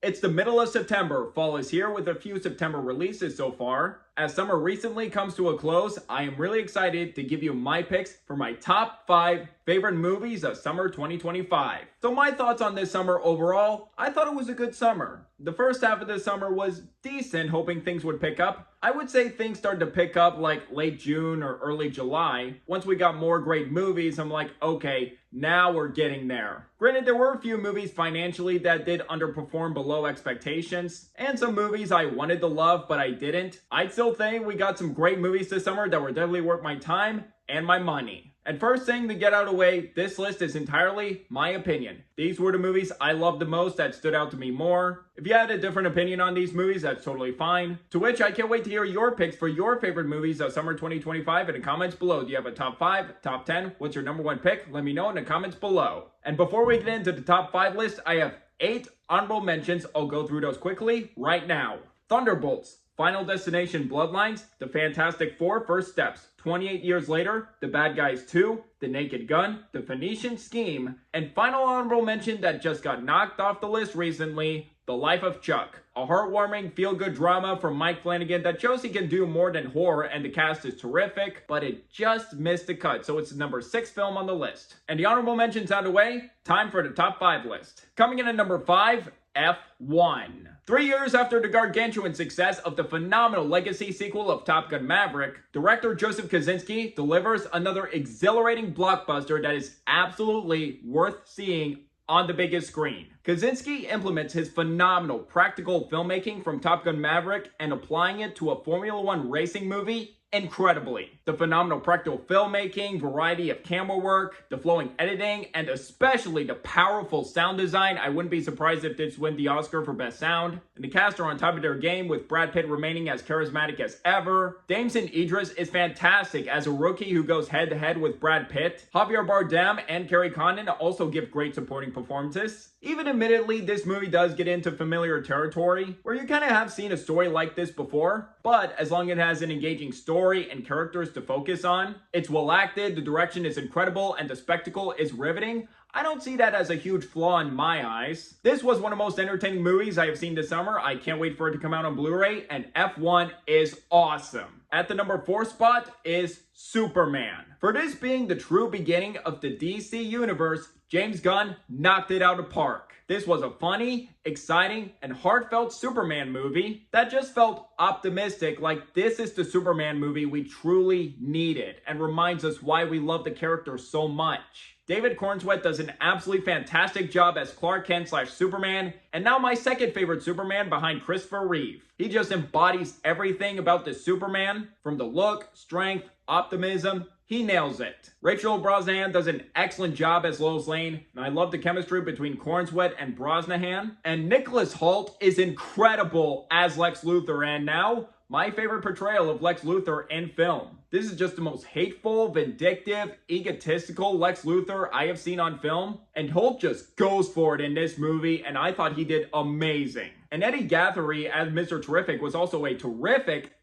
It's the middle of September. Fall is here with a few September releases so far. As summer recently comes to a close, I am really excited to give you my picks for my top 5 favorite movies of summer 2025. So my thoughts on this summer overall, I thought it was a good summer. The first half of the summer was decent, hoping things would pick up. I would say things started to pick up like late June or early July. Once we got more great movies, I'm like, okay, now we're getting there. Granted, there were a few movies financially that did underperform below expectations, and some movies I wanted to love, but I didn't. I'd still think we got some great movies this summer that were definitely worth my time and my money. And first thing to get out of the way, this list is entirely my opinion. These were the movies I loved the most that stood out to me more. If you had a different opinion on these movies, that's totally fine. To which I can't wait to hear your picks for your favorite movies of summer 2025 in the comments below. Do you have a top 5, top 10? What's your number 1 pick? Let me know in the comments below. And before we get into the top 5 list, I have 8 honorable mentions. I'll go through those quickly right now. Thunderbolts, Final Destination Bloodlines, The Fantastic Four First Steps, 28 Years Later, The Bad Guys 2, The Naked Gun, The Phoenician Scheme, and final honorable mention that just got knocked off the list recently, The Life of Chuck, a heartwarming, feel-good drama from Mike Flanagan that shows he can do more than horror, and the cast is terrific, but it just missed the cut, so it's the number 6 film on the list. And the honorable mentions out of the way, time for the top 5 list. Coming in at number 5, F1. 3 years after the gargantuan success of the phenomenal legacy sequel of Top Gun Maverick, director Joseph Kosinski delivers another exhilarating blockbuster that is absolutely worth seeing on the biggest screen. Kosinski implements his phenomenal practical filmmaking from Top Gun Maverick and applying it to a Formula One racing movie incredibly. The phenomenal practical filmmaking, variety of camera work, the flowing editing, and especially the powerful sound design. I wouldn't be surprised if this wins the Oscar for Best Sound. And the cast are on top of their game, with Brad Pitt remaining as charismatic as ever. Damson Idris is fantastic as a rookie who goes head to head with Brad Pitt. Javier Bardem and Carrie Condon also give great supporting performances. Even admittedly, this movie does get into familiar territory, where you kind of have seen a story like this before, but as long as it has an engaging story and characters to focus on, it's well acted, the direction is incredible, and the spectacle is riveting, I don't see that as a huge flaw in my eyes. This was one of the most entertaining movies I have seen this summer. I can't wait for it to come out on Blu-ray, and F1 is awesome. At the number 4 spot is Superman. For this being the true beginning of the DC universe, James Gunn knocked it out of the park. This was a funny, exciting, and heartfelt Superman movie that just felt optimistic, like this is the Superman movie we truly needed, and reminds us why we love the character so much. David Cornsweet does an absolutely fantastic job as Clark Kent / Superman, and now my second favorite Superman behind Christopher Reeve. He just embodies everything about the Superman, from the look, strength, optimism. He nails it. Rachel Brosnahan does an excellent job as Lois Lane, and I love the chemistry between Cornsweet and Brosnahan. And Nicholas Hoult is incredible as Lex Luthor, and now my favorite portrayal of Lex Luthor in film. This is just the most hateful, vindictive, egotistical Lex Luthor I have seen on film, and Holt just goes for it in this movie, and I thought he did amazing. And Eddie Gathery as Mr. Terrific was also a terrific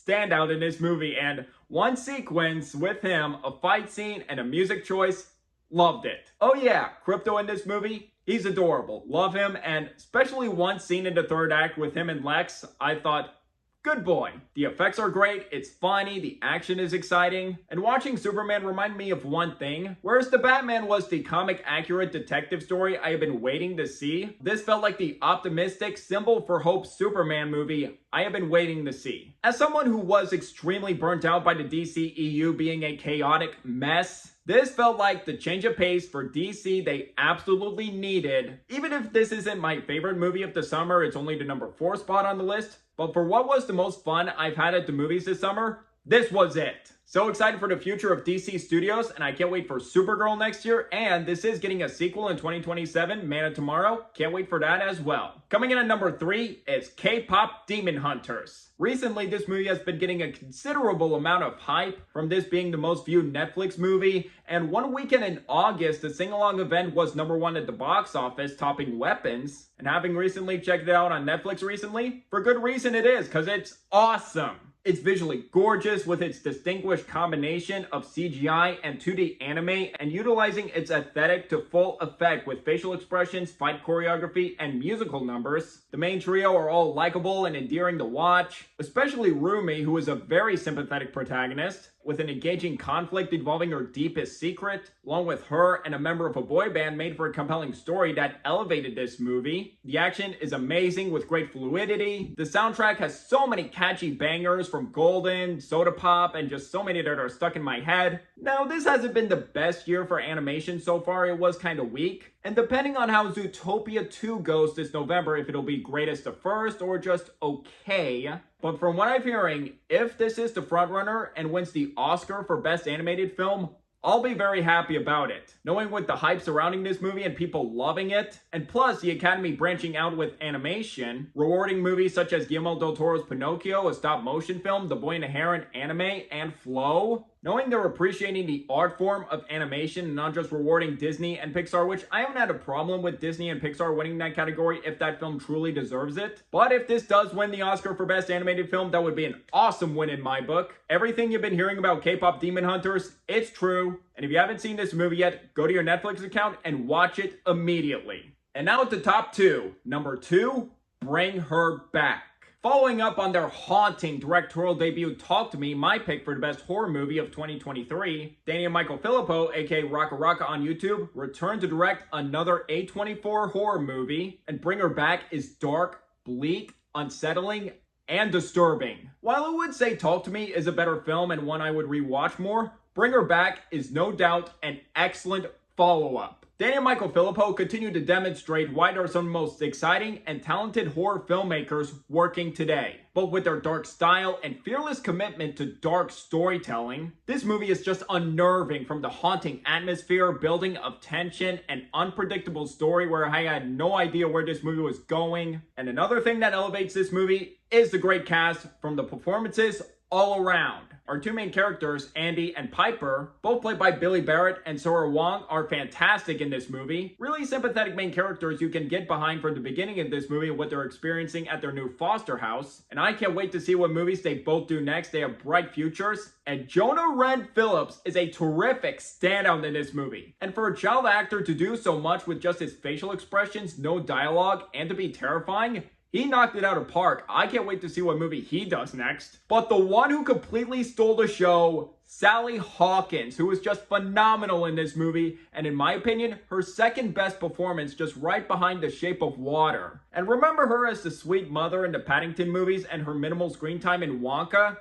standout in this movie, and one sequence with him, a fight scene and a music choice, loved it. Oh yeah, Crypto in this movie, he's adorable, love him, and especially one scene in the third act with him and Lex, I thought, good boy. The effects are great, it's funny, the action is exciting, and watching Superman reminded me of one thing. Whereas the Batman was the comic accurate detective story I have been waiting to see, this felt like the optimistic, symbol for hope Superman movie I have been waiting to see. As someone who was extremely burnt out by the DCEU being a chaotic mess, this felt like the change of pace for DC they absolutely needed. Even if this isn't my favorite movie of the summer, it's only the number 4 spot on the list. But for what was the most fun I've had at the movies this summer, this was it. So excited for the future of DC Studios, and I can't wait for Supergirl next year, and this is getting a sequel in 2027, Man of Tomorrow. Can't wait for that as well. Coming in at number 3 is K-Pop Demon Hunters. Recently, this movie has been getting a considerable amount of hype, from this being the most viewed Netflix movie, and one weekend in August, the sing-along event was number 1 at the box office, topping Weapons, and having recently checked it out on Netflix recently, for good reason it is, because it's awesome. It's visually gorgeous with its distinguished combination of CGI and 2D anime and utilizing its aesthetic to full effect with facial expressions, fight choreography, and musical numbers. The main trio are all likable and endearing to watch, especially Rumi, who is a very sympathetic protagonist, with an engaging conflict involving her deepest secret. Along with her and a member of a boy band made for a compelling story that elevated this movie. The action is amazing with great fluidity. The soundtrack has so many catchy bangers from Golden, Soda Pop, and just so many that are stuck in my head. Now, this hasn't been the best year for animation so far. It was kind of weak. And depending on how Zootopia 2 goes this November, if it'll be greatest to first or just okay. But from what I'm hearing, if this is the frontrunner and wins the Oscar for Best Animated Film, I'll be very happy about it. Knowing with the hype surrounding this movie and people loving it, and plus the Academy branching out with animation, rewarding movies such as Guillermo del Toro's Pinocchio, a stop-motion film, The Boy and the Heron anime, and Flow. Knowing they're appreciating the art form of animation and not just rewarding Disney and Pixar, which I haven't had a problem with Disney and Pixar winning that category if that film truly deserves it. But if this does win the Oscar for Best Animated Film, that would be an awesome win in my book. Everything you've been hearing about K-pop Demon Hunters, it's true. And if you haven't seen this movie yet, go to your Netflix account and watch it immediately. And now at the top 2. Number 2, Bring Her Back. Following up on their haunting directorial debut Talk to Me, my pick for the best horror movie of 2023, Danny and Michael Filippo, aka Raka Raka on YouTube, returned to direct another A24 horror movie, and Bring Her Back is dark, bleak, unsettling, and disturbing. While I would say Talk to Me is a better film and one I would rewatch more, Bring Her Back is no doubt an excellent follow-up. Danny and Michael Filippo continue to demonstrate why they're some of the most exciting and talented horror filmmakers working today. But with their dark style and fearless commitment to dark storytelling, this movie is just unnerving from the haunting atmosphere, building of tension, and unpredictable story where I had no idea where this movie was going. And another thing that elevates this movie is the great cast from the performances all around. Our two main characters, Andy and Piper, both played by Billy Barrett and Sora Wong, are fantastic in this movie. Really sympathetic main characters you can get behind from the beginning of this movie and what they're experiencing at their new foster house. And I can't wait to see what movies they both do next. They have bright futures. And Jonah Red Phillips is a terrific standout in this movie. And for a child actor to do so much with just his facial expressions, no dialogue, and to be terrifying, he knocked it out of park. I can't wait to see what movie he does next. But the one who completely stole the show, Sally Hawkins, who is just phenomenal in this movie, and in my opinion, her second best performance, just right behind The Shape of Water. And remember her as the sweet mother in the Paddington movies and her minimal screen time in Wonka?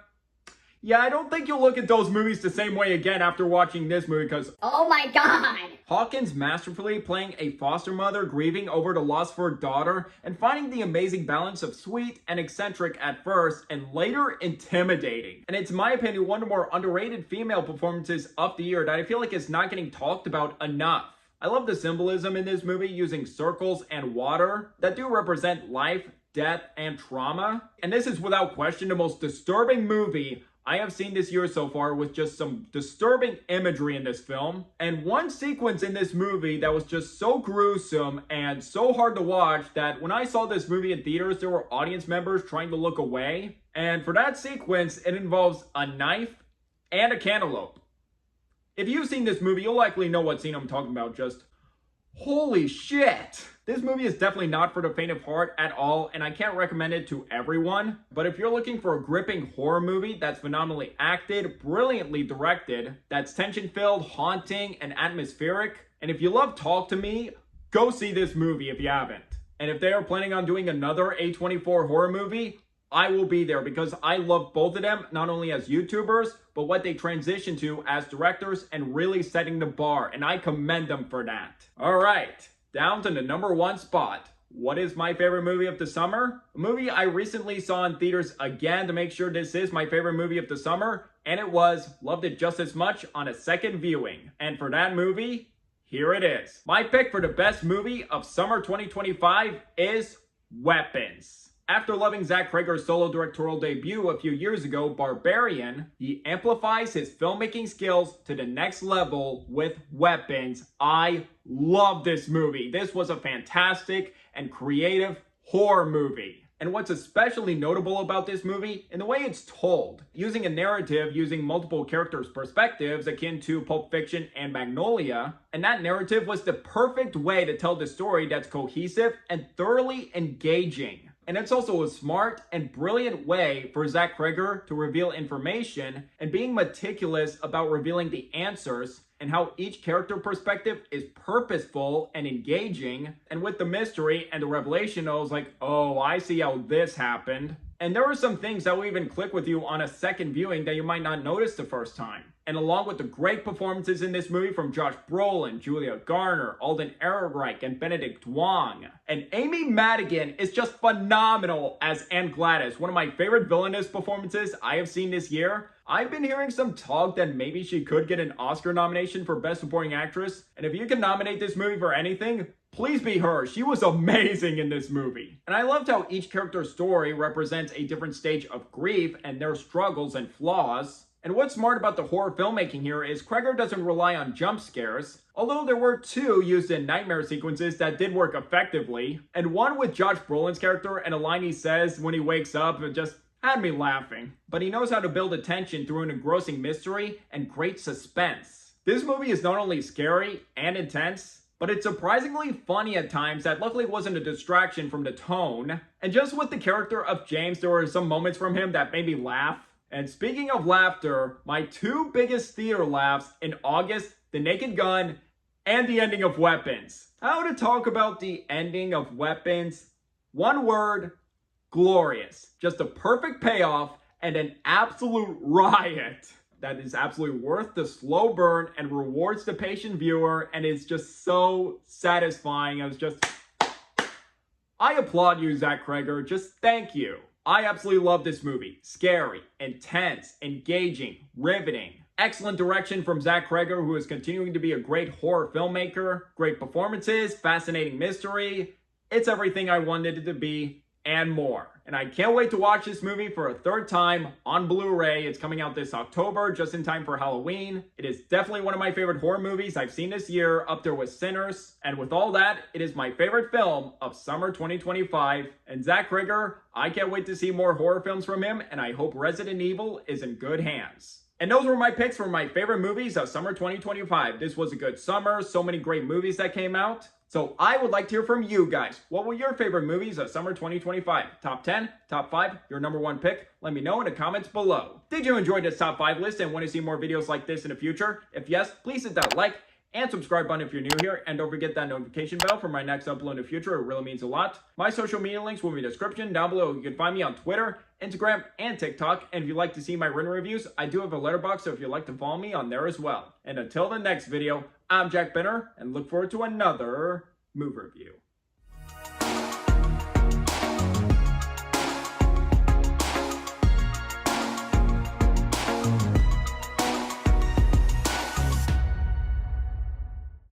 Yeah, I don't think you'll look at those movies the same way again after watching this movie because, oh my god! Hawkins masterfully playing a foster mother grieving over the loss of her daughter and finding the amazing balance of sweet and eccentric at first and later intimidating. And it's, in my opinion, one of the more underrated female performances of the year that I feel like is not getting talked about enough. I love the symbolism in this movie using circles and water that do represent life, death, and trauma. And this is without question the most disturbing movie I have seen this year so far, with just some disturbing imagery in this film. And one sequence in this movie that was just so gruesome and so hard to watch that when I saw this movie in theaters, there were audience members trying to look away. And for that sequence, it involves a knife and a cantaloupe. If you've seen this movie, you'll likely know what scene I'm talking about. Just holy shit! This movie is definitely not for the faint of heart at all, and I can't recommend it to everyone. But if you're looking for a gripping horror movie that's phenomenally acted, brilliantly directed, that's tension-filled, haunting, and atmospheric, and if you love Talk to Me, go see this movie if you haven't. And if they are planning on doing another A24 horror movie, I will be there because I love both of them, not only as YouTubers, but what they transition to as directors and really setting the bar, and I commend them for that. All right, down to the number 1 spot. What is my favorite movie of the summer? A movie I recently saw in theaters again to make sure this is my favorite movie of the summer, and it was. Loved it just as much on a second viewing. And for that movie, here it is. My pick for the best movie of summer 2025 is Weapons. After loving Zach Cregger's solo directorial debut a few years ago, Barbarian, he amplifies his filmmaking skills to the next level with Weapons. I love this movie. This was a fantastic and creative horror movie. And what's especially notable about this movie, in the way it's told, using a narrative using multiple characters' perspectives akin to Pulp Fiction and Magnolia, and that narrative was the perfect way to tell the story that's cohesive and thoroughly engaging. And it's also a smart and brilliant way for Zach Cregger to reveal information and being meticulous about revealing the answers and how each character perspective is purposeful and engaging. And with the mystery and the revelation, I was like, oh, I see how this happened. And there are some things that will even click with you on a second viewing that you might not notice the first time. And along with the great performances in this movie from Josh Brolin, Julia Garner, Alden Ehrenreich, and Benedict Wong. And Amy Madigan is just phenomenal as Aunt Gladys, one of my favorite villainous performances I have seen this year. I've been hearing some talk that maybe she could get an Oscar nomination for Best Supporting Actress. And if you can nominate this movie for anything, please be her. She was amazing in this movie. And I loved how each character's story represents a different stage of grief and their struggles and flaws. And what's smart about the horror filmmaking here is Cregger doesn't rely on jump scares, although there were 2 used in nightmare sequences that did work effectively, and one with Josh Brolin's character and a line he says when he wakes up it just had me laughing. But he knows how to build attention through an engrossing mystery and great suspense. This movie is not only scary and intense, but it's surprisingly funny at times that luckily wasn't a distraction from the tone. And just with the character of James, there were some moments from him that made me laugh. And speaking of laughter, my 2 biggest theater laughs in August, The Naked Gun and the ending of Weapons. How to talk about the ending of Weapons? One word, glorious. Just a perfect payoff and an absolute riot that is absolutely worth the slow burn and rewards the patient viewer and is just so satisfying. I applaud you, Zach Cregger. Just thank you. I absolutely love this movie. Scary, intense, engaging, riveting. Excellent direction from Zach Cregger, who is continuing to be a great horror filmmaker. Great performances, fascinating mystery. It's everything I wanted it to be and more. And I can't wait to watch this movie for a 3rd time on Blu-ray. It's coming out this October, just in time for Halloween. It is definitely one of my favorite horror movies I've seen this year, up there with Sinners. And with all that, it is my favorite film of summer 2025. And Zach Cregger, I can't wait to see more horror films from him, and I hope Resident Evil is in good hands. And those were my picks for my favorite movies of summer 2025. This was a good summer, so many great movies that came out. So I would like to hear from you guys. What were your favorite movies of summer 2025? Top 10, top 5, your number 1 pick? Let me know in the comments below. Did you enjoy this top 5 list and want to see more videos like this in the future? If yes, please hit that like and subscribe button if you're new here, and don't forget that notification bell for my next upload in the future. It really means a lot. My social media links will be in the description down below. You can find me on Twitter, Instagram, and TikTok. And if you'd like to see my written reviews, I do have a letterbox, so if you'd like to follow me on there as well. And until the next video, I'm Jack Benner, and look forward to another movie review.